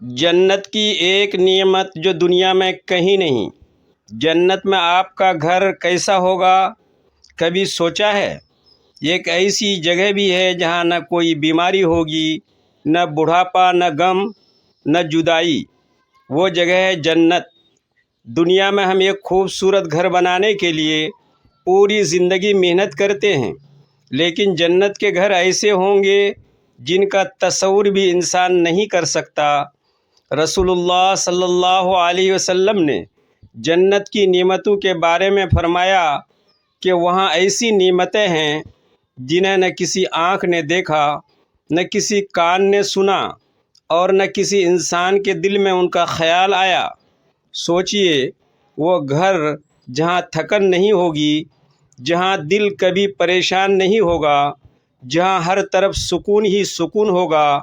جنت کی ایک نعمت جو دنیا میں کہیں نہیں۔ جنت میں آپ کا گھر کیسا ہوگا کبھی سوچا ہے؟ یہ ایک ایسی جگہ بھی ہے جہاں نہ کوئی بیماری ہوگی، نہ بڑھاپا، نہ غم، نہ جدائی۔ وہ جگہ ہے جنت۔ دنیا میں ہم ایک خوبصورت گھر بنانے کے لیے پوری زندگی محنت کرتے ہیں، لیکن جنت کے گھر ایسے ہوں گے جن کا تصور بھی انسان نہیں کر سکتا۔ رسول اللہ صلی اللہ علیہ وسلم نے جنت کی نعمتوں کے بارے میں فرمایا کہ وہاں ایسی نعمتیں ہیں جنہیں نہ کسی آنکھ نے دیکھا، نہ کسی کان نے سنا، اور نہ کسی انسان کے دل میں ان کا خیال آیا۔ سوچئے، وہ گھر جہاں تھکن نہیں ہوگی، جہاں دل کبھی پریشان نہیں ہوگا، جہاں ہر طرف سکون ہی سکون ہوگا۔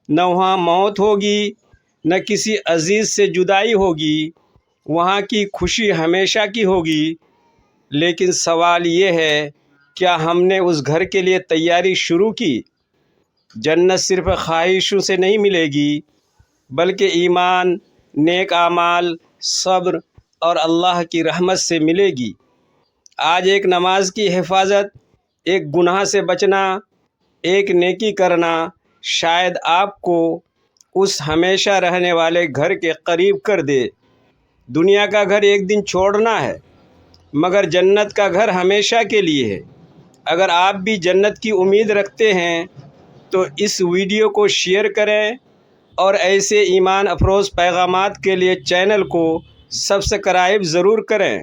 نہ وہاں موت ہوگی، نہ کسی عزیز سے جدائی ہوگی، وہاں کی خوشی ہمیشہ کی ہوگی۔ لیکن سوال یہ ہے، کیا ہم نے اس گھر کے لیے تیاری شروع کی؟ جنت صرف خواہشوں سے نہیں ملے گی، بلکہ ایمان، نیک اعمال، صبر اور اللہ کی رحمت سے ملے گی۔ آج ایک نماز کی حفاظت، ایک گناہ سے بچنا، ایک نیکی کرنا شاید آپ کو اس ہمیشہ رہنے والے گھر کے قریب کر دے۔ دنیا کا گھر ایک دن چھوڑنا ہے، مگر جنت کا گھر ہمیشہ کے لیے ہے۔ اگر آپ بھی جنت کی امید رکھتے ہیں تو اس ویڈیو کو شیئر کریں، اور ایسے ایمان افروز پیغامات کے لیے چینل کو سبسکرائب ضرور کریں۔